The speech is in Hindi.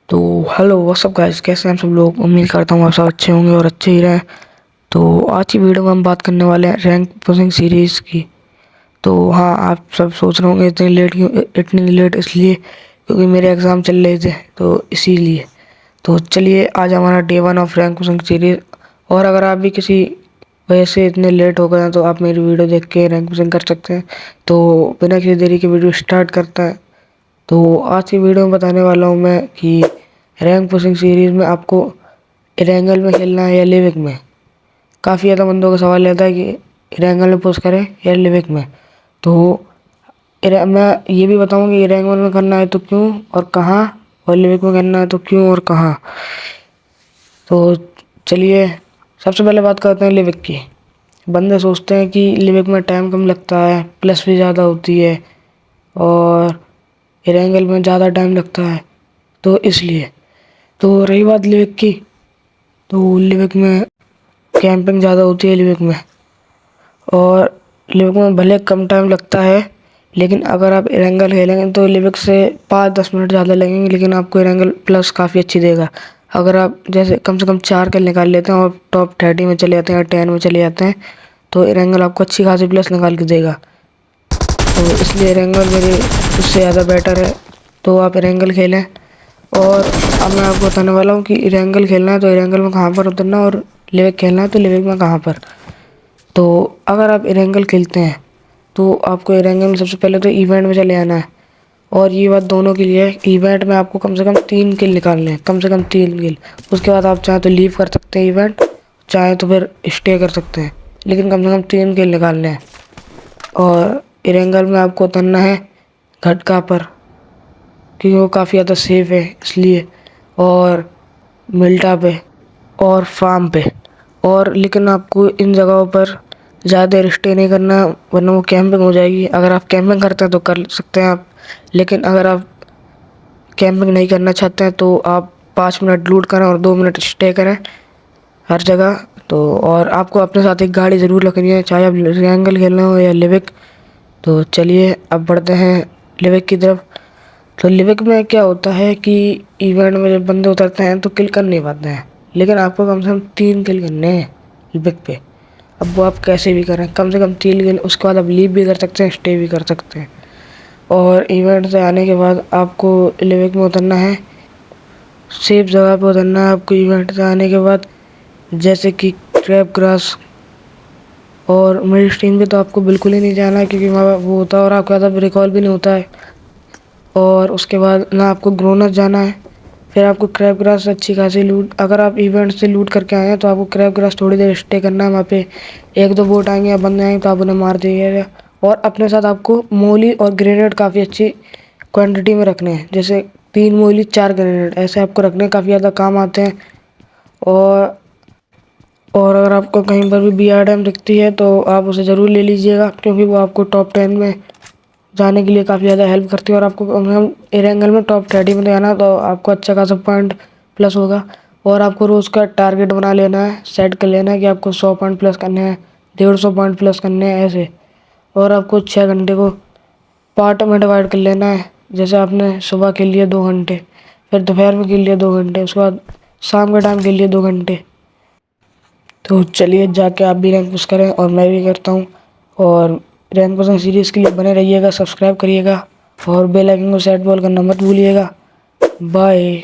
तो हेलो व्हाट्सअप गाइस, कैसे हैं आप सब लोग। उम्मीद करता हूँ आप सब अच्छे होंगे और अच्छे ही रहें। तो आज की वीडियो में हम बात करने वाले हैं रैंक पुशिंग सीरीज़ की। तो हाँ, आप सब सोच रहे होंगे इतनी लेट क्यों, इतनी लेट इसलिए क्योंकि मेरे एग्ज़ाम चल रहे थे, तो इसीलिए। तो चलिए, आज हमारा day 1 of rank pushing series. और अगर आप भी किसी वजह से इतने लेट हो गए हैं तो आप मेरी वीडियो देख के रैंक पुशिंग कर सकते हैं। तो बिना किसी देरी के वीडियो स्टार्ट करता है। तो आज की वीडियो में बताने वाला हूँ मैं कि रैंक पुशिंग सीरीज़ में आपको इरेंगल में खेलना है या लिविक में। काफ़ी ज़्यादा बंदों का सवाल रहता है कि इरेंगल में पुश करें या लिविक में। तो मैं ये भी बताऊँगा कि इरेंगल में करना है तो क्यों और कहाँ, और लिविक में करना है तो क्यों और कहाँ। तो चलिए, सबसे पहले बात करते हैं लिविक की। बंदे सोचते हैं कि लिविक में टाइम कम लगता है, प्लस भी ज़्यादा होती है, और इरेंगल में ज़्यादा टाइम लगता है, तो इसलिए। तो रही बात लिविक की, तो लिविक में कैंपिंग ज़्यादा होती है लिविक में, और लिविक में भले कम टाइम लगता है, लेकिन अगर आप इरेंगल खेलेंगे तो लिविक से 5-10 मिनट ज़्यादा लगेंगे, लेकिन आपको इरेंगल प्लस काफ़ी अच्छी देगा। अगर आप जैसे कम से कम 4 किल निकाल लेते हैं और टॉप 30 में चले जाते हैं या 10 में चले जाते हैं, तो इरेंगल आपको अच्छी खासी प्लस निकाल के देगा। तो इसलिए इरेंगल मेरे उससे ज़्यादा बेटर है। तो आप इरेंगल खेलें। और अब मैं आपको बताने वाला हूँ कि इरेंगल खेलना है तो इरेंगल में कहाँ पर उतरना, और लिविक खेलना है तो लिविक में कहाँ पर। तो अगर आप इरेंगल खेलते हैं तो आपको इरेंगल में सबसे पहले तो इवेंट में चले आना है। और ये बात दोनों के लिए है, इवेंट में आपको कम से कम 3 किल निकालने हैं, कम से कम 3 किल। उसके बाद आप चाहें तो लीव कर सकते हैं इवेंट, चाहें तो फिर स्टे कर सकते हैं, लेकिन कम से कम 3 किल निकालने हैं। और इरेंगल में आपको उतरना है घटका पर, क्योंकि वो काफ़ी ज़्यादा सेफ है इसलिए, और मिल्टा पे और फार्म पे। और लेकिन आपको इन जगहों पर ज़्यादा देर स्टे नहीं करना, वरना वो कैंपिंग हो जाएगी। अगर आप कैंपिंग करते हैं तो कर सकते हैं आप, लेकिन अगर आप कैंपिंग नहीं करना चाहते हैं तो आप 5 मिनट लूट करें और 2 मिनट स्टे करें हर जगह। तो और आपको अपने साथ एक गाड़ी ज़रूर रखनी है, चाहे आप रियांगल खेलना हो या लिविक। तो चलिए, अब बढ़ते हैं लिविक की तरफ। तो लिविक में क्या होता है कि इवेंट में जब बंदे उतरते हैं तो किल कर नहीं पाते हैं, लेकिन आपको कम से कम 3 किल करने हैं लिविक पे। अब वो आप कैसे भी करें, कम से कम 3 किल। उसके बाद आप लीव भी कर सकते हैं, स्टे भी कर सकते हैं। और इवेंट से आने के बाद आपको लिविक में उतरना है, सेफ जगह पे उतरना है आपको इवेंट से आने के बाद, जैसे कि ट्रैप ग्रास। और मिड स्ट्रीम पे तो आपको बिल्कुल ही नहीं जाना है, क्योंकि वहाँ वो होता है और आपका ज़्यादा रिकॉल भी नहीं होता है। और उसके बाद ना आपको ग्रोनस जाना है। फिर आपको क्रैब ग्रास से अच्छी खासी लूट, अगर आप इवेंट से लूट करके आए हैं तो आपको क्रैब ग्रास थोड़ी देर स्टे करना है। वहाँ पे 1-2 बोट आएंगे या बंदे आएंगे तो आप उन्हें मार दीजिएगा। और अपने साथ आपको मोली और ग्रेनेड काफ़ी अच्छी क्वांटिटी में रखने हैं, जैसे 3 मोली 4 ग्रेनेड ऐसे आपको रखने, काफ़ी ज़्यादा काम आते हैं। और और अगर आपको कहीं पर भी BRDM दिखती है तो आप उसे ज़रूर ले लीजिएगा, क्योंकि वो आपको टॉप 10 में जाने के लिए काफ़ी ज़्यादा हेल्प करती है। और आपको कम से कम इरेंगल में टॉप 30 में जाना, तो आपको अच्छा खासा पॉइंट प्लस होगा। और आपको रोज़ का टारगेट बना लेना है, सेट कर लेना है कि आपको 100 पॉइंट प्लस करने हैं, 150 पॉइंट प्लस करने हैं ऐसे। और आपको 6 घंटे को पार्ट में डिवाइड कर लेना है, जैसे आपने सुबह के लिए 2 घंटे, फिर दोपहर में के लिए 2 घंटे, उसके बाद शाम के टाइम के लिए 2 घंटे। तो चलिए, जाके आप भी रैंक पुश करें और मैं भी करता हूँ। और रैंक पुशिंग सीरीज़ के लिए बने रहिएगा, सब्सक्राइब करिएगा और बेल आइकन को सेट बॉल करना मत भूलिएगा। बाय।